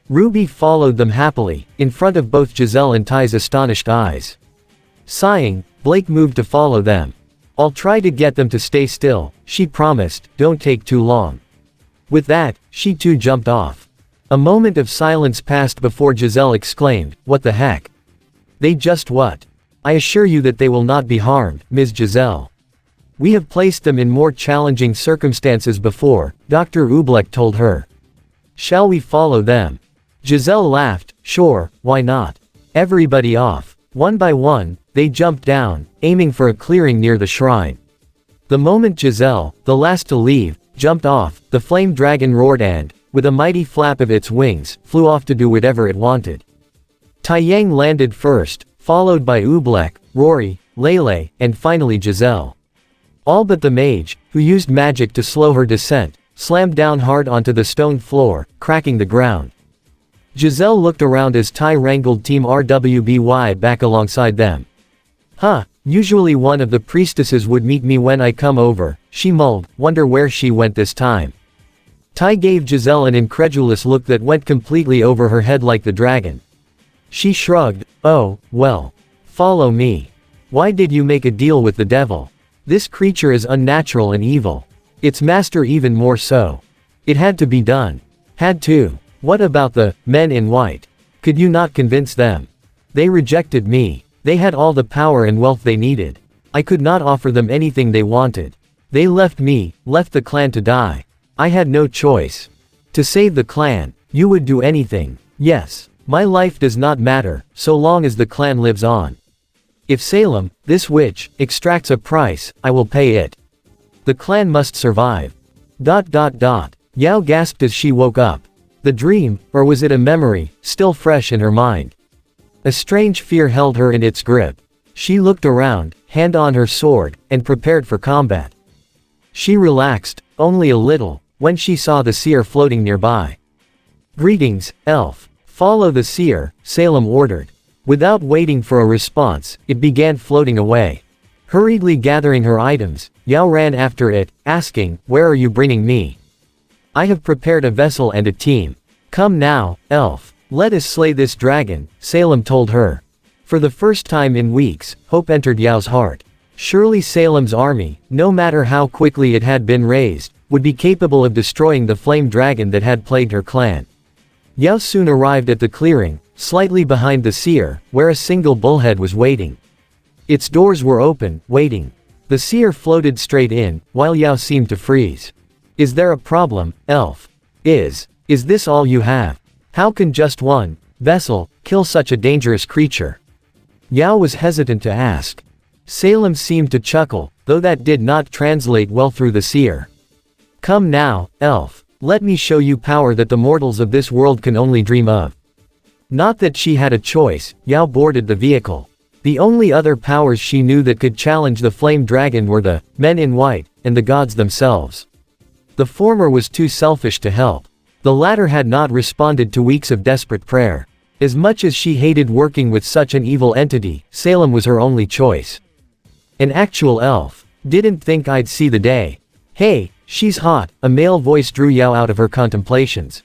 RWBY followed them happily, in front of both Giselle and Tai's astonished eyes. Sighing, Blake moved to follow them. "I'll try to get them to stay still," she promised, "don't take too long." With that, she too jumped off. A moment of silence passed before Giselle exclaimed, "What the heck? They just what? I assure you that they will not be harmed, Ms. Giselle. We have placed them in more challenging circumstances before," Dr. Ublek told her. "Shall we follow them?" Giselle laughed. "Sure, why not? Everybody off." One by one, they jumped down, aiming for a clearing near the shrine. The moment Giselle, the last to leave, jumped off, the flame dragon roared and, with a mighty flap of its wings, flew off to do whatever it wanted. Taiyang landed first, followed by Ublek, Rory, Lele, and finally Giselle. All but the mage, who used magic to slow her descent, slammed down hard onto the stone floor, cracking the ground. Giselle looked around as Tai wrangled Team RWBY back alongside them. Usually one of the priestesses would meet me when I come over," she mulled, "wonder where she went this time." Tai gave Giselle an incredulous look that went completely over her head like the dragon. She shrugged, "Oh, well. Follow me. Why did you make a deal with the devil? This creature is unnatural and evil. Its master even more so. It had to be done. Had to. What about the men in white? Could you not convince them? They rejected me. They had all the power and wealth they needed. I could not offer them anything they wanted. They left me, left the clan to die. I had no choice. To save the clan, you would do anything. Yes. My life does not matter, so long as the clan lives on. If Salem, this witch, extracts a price, I will pay it. The clan must survive. Yao gasped as she woke up. The dream, or was it a memory, still fresh in her mind. A strange fear held her in its grip. She looked around, hand on her sword, and prepared for combat. She relaxed, only a little, when she saw the seer floating nearby. "Greetings, elf. Follow the seer," Salem ordered. Without waiting for a response, it began floating away. Hurriedly gathering her items, Yao ran after it, asking, "Where are you bringing me?" "I have prepared a vessel and a team. Come now, elf. Let us slay this dragon," Salem told her. For the first time in weeks, hope entered Yao's heart. Surely Salem's army, no matter how quickly it had been raised, would be capable of destroying the flame dragon that had plagued her clan. Yao soon arrived at the clearing, slightly behind the seer, where a single bullhead was waiting. Its doors were open, waiting. The seer floated straight in, while Yao seemed to freeze. "Is there a problem, elf? Is this all you have? How can just one vessel kill such a dangerous creature?" Yao was hesitant to ask. Salem seemed to chuckle, though that did not translate well through the seer. "Come now, elf. Let me show you power that the mortals of this world can only dream of." Not that she had a choice, Yao boarded the vehicle. The only other powers she knew that could challenge the flame dragon were the men in white, and the gods themselves. The former was too selfish to help. The latter had not responded to weeks of desperate prayer. As much as she hated working with such an evil entity, Salem was her only choice. "An actual elf. Didn't think I'd see the day. Hey, she's hot," a male voice drew Yao out of her contemplations.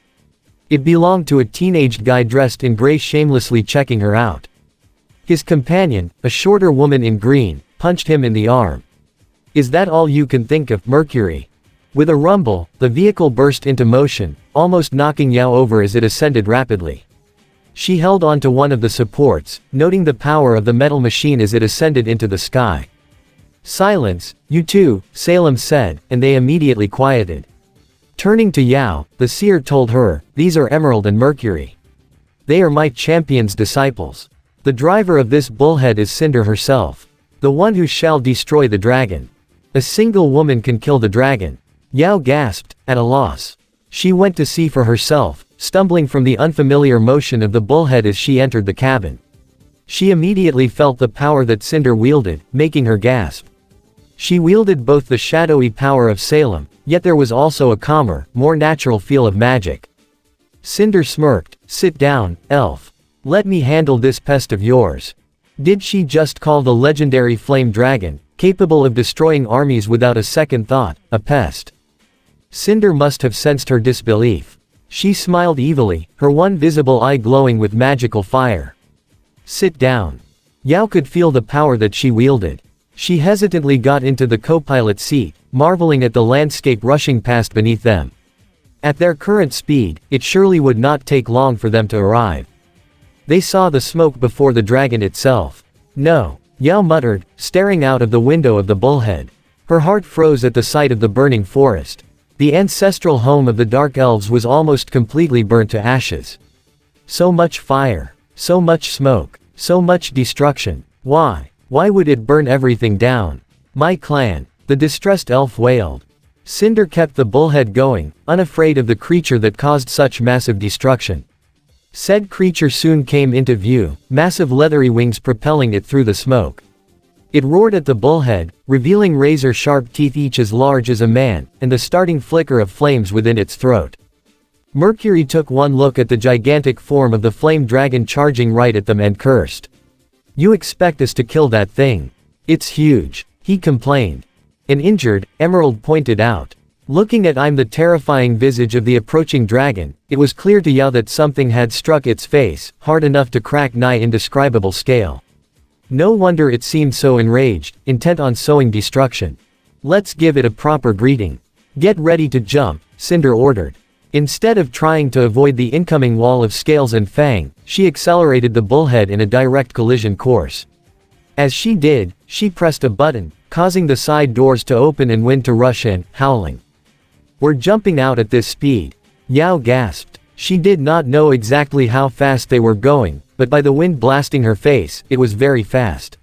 It belonged to a teenaged guy dressed in gray, shamelessly checking her out. His companion, a shorter woman in green, punched him in the arm. "Is that all you can think of, Mercury?" With a rumble, the vehicle burst into motion, almost knocking Yao over as it ascended rapidly. She held onto one of the supports, noting the power of the metal machine as it ascended into the sky. "Silence, you two," Salem said, and they immediately quieted. Turning to Yao, the seer told her, "These are Emerald and Mercury. They are my champion's disciples. The driver of this bullhead is Cinder herself. The one who shall destroy the dragon. A single woman can kill the dragon." Yao gasped, at a loss. She went to see for herself, stumbling from the unfamiliar motion of the bullhead as she entered the cabin. She immediately felt the power that Cinder wielded, making her gasp. She wielded both the shadowy power of Salem, yet there was also a calmer, more natural feel of magic. Cinder smirked, "Sit down, elf. Let me handle this pest of yours." Did she just call the legendary flame dragon, capable of destroying armies without a second thought, a pest? Cinder must have sensed her disbelief. She smiled evilly, her one visible eye glowing with magical fire. "Sit down." Yao could feel the power that she wielded. She hesitantly got into the co-pilot seat, marveling at the landscape rushing past beneath them. At their current speed, it surely would not take long for them to arrive. They saw the smoke before the dragon itself. "No," Yao muttered, staring out of the window of the bullhead. Her heart froze at the sight of the burning forest. The ancestral home of the Dark Elves was almost completely burnt to ashes. So much fire. So much smoke. So much destruction. Why would it burn everything down? My clan. The distressed elf wailed. Cinder kept the bullhead going, unafraid of the creature that caused such massive destruction. Said creature soon came into view, massive leathery wings propelling it through the smoke. It roared at the bullhead, revealing razor-sharp teeth each as large as a man, and the starting flicker of flames within its throat. Mercury took one look at the gigantic form of the flame dragon charging right at them and cursed. "You expect us to kill that thing? It's huge," he complained. An injured, Emerald pointed out. Looking at the terrifying visage of the approaching dragon, it was clear to Yao that something had struck its face, hard enough to crack nigh indescribable scale. No wonder it seemed so enraged, intent on sowing destruction. Let's give it a proper greeting. Get ready to jump, Cinder ordered. Instead of trying to avoid the incoming wall of scales and fang, she accelerated the bullhead in a direct collision course. As she did, she pressed a button, causing the side doors to open and wind to rush in, howling. We're jumping out at this speed. Yao gasped. She did not know exactly how fast they were going, but by the wind blasting her face, it was very fast.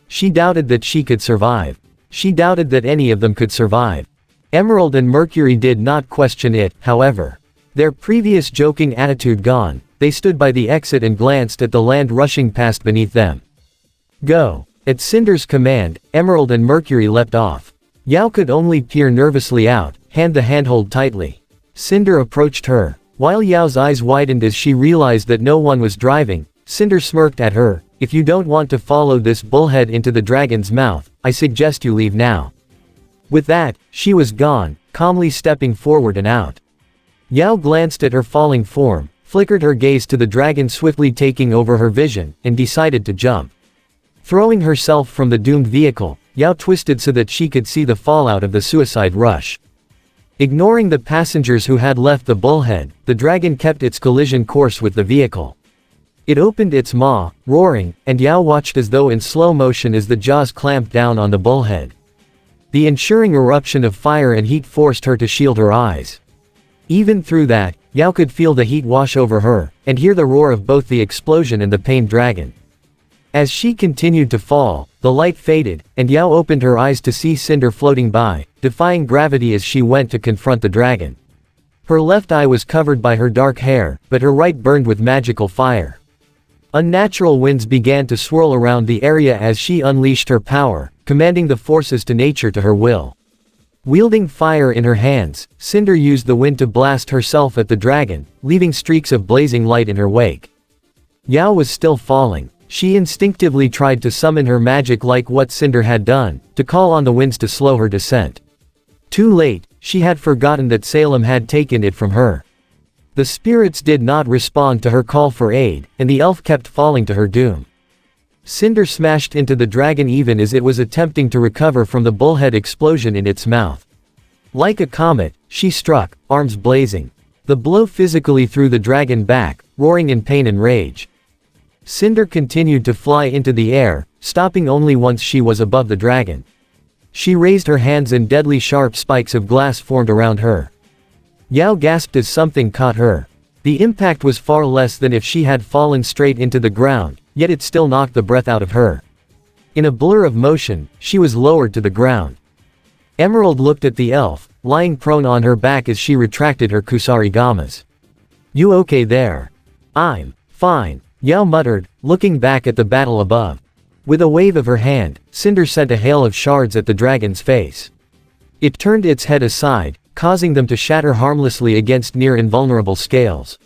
She doubted that she could survive. She doubted that any of them could survive. Emerald and Mercury did not question it, however. Their previous joking attitude gone, they stood by the exit and glanced at the land rushing past beneath them. Go! At Cinder's command, Emerald and Mercury leapt off. Yao could only peer nervously out, hand the handhold tightly. Cinder approached her. While Yao's eyes widened as she realized that no one was driving, Cinder smirked at her. If you don't want to follow this bullhead into the dragon's mouth, I suggest you leave now. With that, she was gone, calmly stepping forward and out. Yao glanced at her falling form, flickered her gaze to the dragon swiftly taking over her vision, and decided to jump. Throwing herself from the doomed vehicle, Yao twisted so that she could see the fallout of the suicide rush. Ignoring the passengers who had left the bullhead, the dragon kept its collision course with the vehicle. It opened its maw, roaring, and Yao watched as though in slow motion as the jaws clamped down on the bullhead. The ensuing eruption of fire and heat forced her to shield her eyes. Even through that, Yao could feel the heat wash over her, and hear the roar of both the explosion and the pained dragon. As she continued to fall, the light faded, and Yao opened her eyes to see Cinder floating by, defying gravity as she went to confront the dragon. Her left eye was covered by her dark hair, but her right burned with magical fire. Unnatural winds began to swirl around the area as she unleashed her power, commanding the forces to nature to her will. Wielding fire in her hands, Cinder used the wind to blast herself at the dragon, leaving streaks of blazing light in her wake. Yao was still falling. She instinctively tried to summon her magic like what Cinder had done, to call on the winds to slow her descent. Too late, she had forgotten that Salem had taken it from her. The spirits did not respond to her call for aid, and the elf kept falling to her doom. Cinder smashed into the dragon even as it was attempting to recover from the bullhead explosion in its mouth. Like a comet, she struck, arms blazing. The blow physically threw the dragon back, roaring in pain and rage. Cinder continued to fly into the air, stopping only once she was above the dragon. She raised her hands and deadly sharp spikes of glass formed around her. Yao gasped as something caught her. The impact was far less than if she had fallen straight into the ground, yet it still knocked the breath out of her. In a blur of motion, she was lowered to the ground. Emerald looked at the elf, lying prone on her back as she retracted her kusarigamas. You okay there? I'm fine, Yao muttered, looking back at the battle above. With a wave of her hand, Cinder sent a hail of shards at the dragon's face. It turned its head aside, causing them to shatter harmlessly against near invulnerable scales.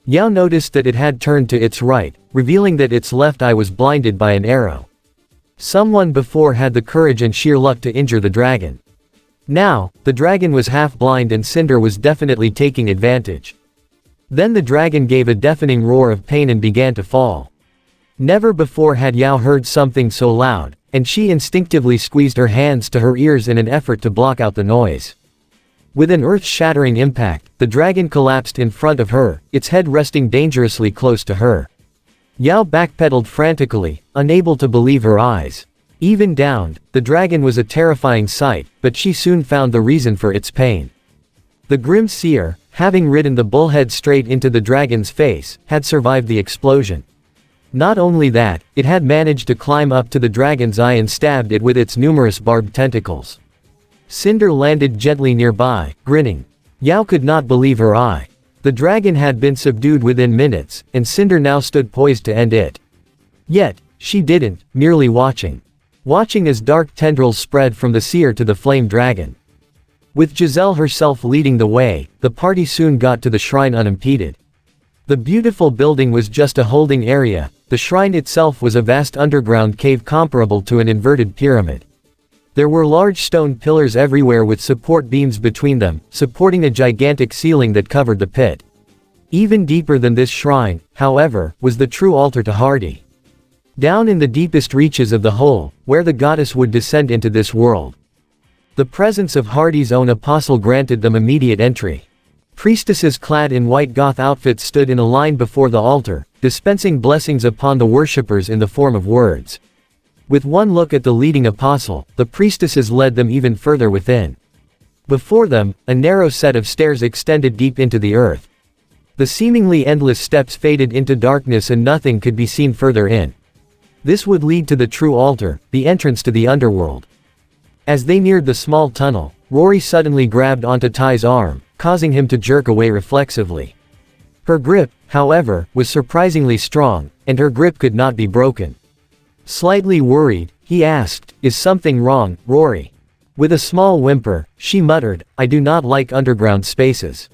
Yao noticed that it had turned to its right, revealing that its left eye was blinded by an arrow. Someone before had the courage and sheer luck to injure the dragon. Now, the dragon was half blind and Cinder was definitely taking advantage. Then the dragon gave a deafening roar of pain and began to fall. Never before had Yao heard something so loud, and she instinctively squeezed her hands to her ears in an effort to block out the noise. With an earth-shattering impact, the dragon collapsed in front of her, its head resting dangerously close to her. Yao backpedaled frantically, unable to believe her eyes. Even downed, the dragon was a terrifying sight, but she soon found the reason for its pain. The grim seer, having ridden the bullhead straight into the dragon's face, had survived the explosion. Not only that, it had managed to climb up to the dragon's eye and stabbed it with its numerous barbed tentacles. Cinder landed gently nearby, grinning. Yao could not believe her eye. The dragon had been subdued within minutes, and Cinder now stood poised to end it. Yet, she didn't, merely watching. Watching as dark tendrils spread from the seer to the flame dragon. With Giselle herself leading the way, the party soon got to the shrine unimpeded. The beautiful building was just a holding area, the shrine itself was a vast underground cave comparable to an inverted pyramid. There were large stone pillars everywhere with support beams between them, supporting a gigantic ceiling that covered the pit. Even deeper than this shrine, however, was the true altar to Hardy. Down in the deepest reaches of the hole, where the goddess would descend into this world. The presence of Hardy's own apostle granted them immediate entry. Priestesses clad in white goth outfits stood in a line before the altar, dispensing blessings upon the worshippers in the form of words. With one look at the leading apostle, the priestesses led them even further within. Before them, a narrow set of stairs extended deep into the earth. The seemingly endless steps faded into darkness and nothing could be seen further in. This would lead to the true altar, the entrance to the underworld. As they neared the small tunnel, Rory suddenly grabbed onto Ty's arm, causing him to jerk away reflexively. Her grip, however, was surprisingly strong, and her grip could not be broken. Slightly worried, he asked, "Is something wrong, Rory?" With a small whimper, she muttered, "I do not like underground spaces.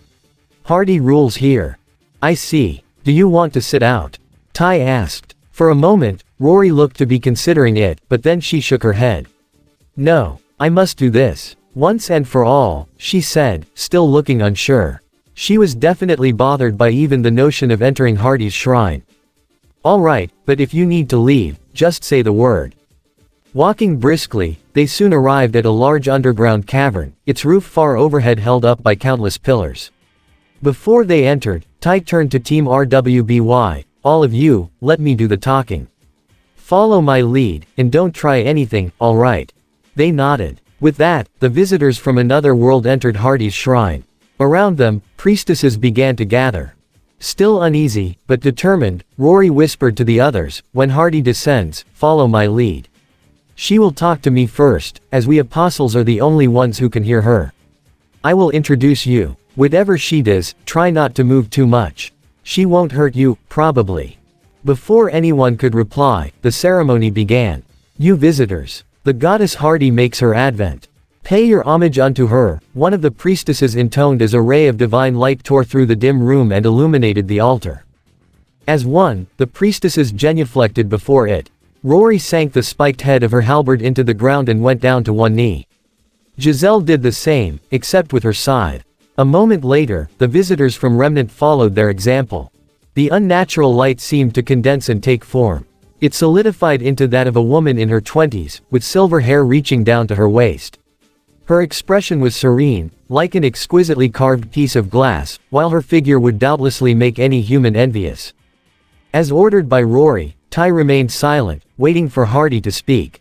Hardy rules here." "I see. Do you want to sit out?" Ty asked. For a moment, Rory looked to be considering it, but then she shook her head. "No, I must do this. Once and for all," she said, still looking unsure. She was definitely bothered by even the notion of entering Hardy's shrine. "All right, but if you need to leave, just say the word." Walking briskly, they soon arrived at a large underground cavern, its roof far overhead held up by countless pillars. Before they entered, Ty turned to Team RWBY, "All of you, let me do the talking. Follow my lead, and don't try anything, all right?" They nodded. With that, the visitors from another world entered Hardy's shrine. Around them, priestesses began to gather. Still uneasy, but determined, Rory whispered to the others, "When Hardy descends, follow my lead. She will talk to me first, as we apostles are the only ones who can hear her. I will introduce you. Whatever she does, try not to move too much. She won't hurt you, probably." Before anyone could reply, the ceremony began. "You visitors. The goddess Hardy makes her advent. Pay your homage unto her," one of the priestesses intoned as a ray of divine light tore through the dim room and illuminated the altar. As one, the priestesses genuflected before it. Rory sank the spiked head of her halberd into the ground and went down to one knee. Giselle did the same, except with her scythe. A moment later, the visitors from Remnant followed their example. The unnatural light seemed to condense and take form. It solidified into that of a woman in her 20s, with silver hair reaching down to her waist. Her expression was serene, like an exquisitely carved piece of glass, while her figure would doubtlessly make any human envious. As ordered by Rory, Ty remained silent, waiting for Hardy to speak.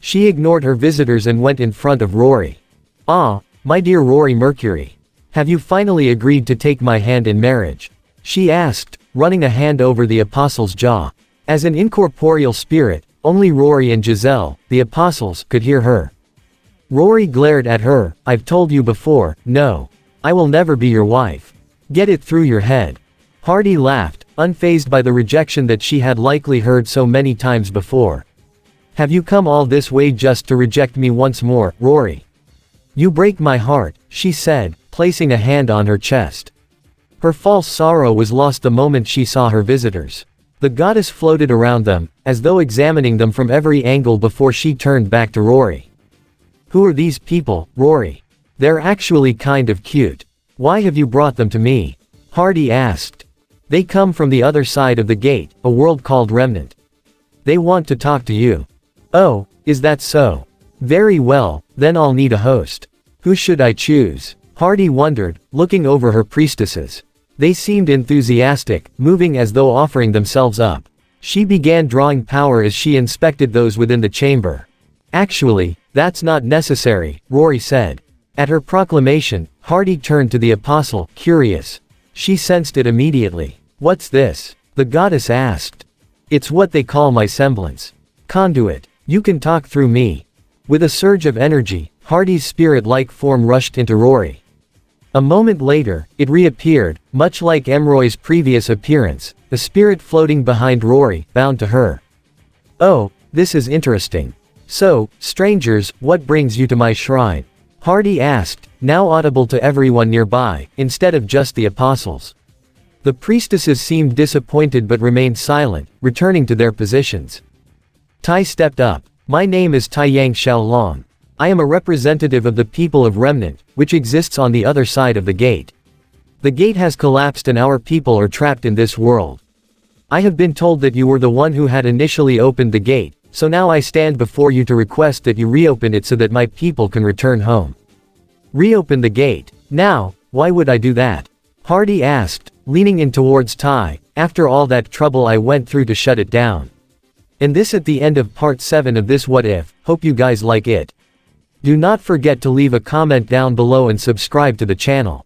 She ignored her visitors and went in front of Rory. "Ah, my dear Rory Mercury. Have you finally agreed to take my hand in marriage?" she asked, running a hand over the apostle's jaw. As an incorporeal spirit, only Rory and Giselle, the apostles, could hear her. Rory glared at her. "I've told you before, no. I will never be your wife. Get it through your head." Hardy laughed, unfazed by the rejection that she had likely heard so many times before. "Have you come all this way just to reject me once more, Rory? You break my heart," she said, placing a hand on her chest. Her false sorrow was lost the moment she saw her visitors. The goddess floated around them, as though examining them from every angle before she turned back to Rory. "Who are these people, Rory? They're actually kind of cute. Why have you brought them to me?" Hardy asked. "They come from the other side of the gate, a world called Remnant. They want to talk to you." "Oh, is that so? Very well, then I'll need a host. Who should I choose?" Hardy wondered, looking over her priestesses. They seemed enthusiastic, moving as though offering themselves up. She began drawing power as she inspected those within the chamber. "Actually, that's not necessary," Rory said. At her proclamation, Hardy turned to the apostle, curious. She sensed it immediately. "What's this?" the goddess asked. "It's what they call my semblance. Conduit. You can talk through me." With a surge of energy, Hardy's spirit-like form rushed into Rory. A moment later, it reappeared, much like Emroy's previous appearance, the spirit floating behind Rory, bound to her. "Oh, this is interesting. So, strangers, what brings you to my shrine?" Hardy asked, now audible to everyone nearby, instead of just the apostles. The priestesses seemed disappointed but remained silent, returning to their positions. Tai stepped up. "My name is Tai Yang Xiaolong. I am a representative of the people of Remnant, which exists on the other side of the gate. The gate has collapsed and our people are trapped in this world. I have been told that you were the one who had initially opened the gate, so now I stand before you to request that you reopen it so that my people can return home. Reopen the gate. Now, why would I do that? Hardy asked, leaning in towards Ty. After all that trouble I went through to shut it down. And this at the end of part 7 of this What If. Hope you guys like it. Do not forget to leave a comment down below and subscribe to the channel.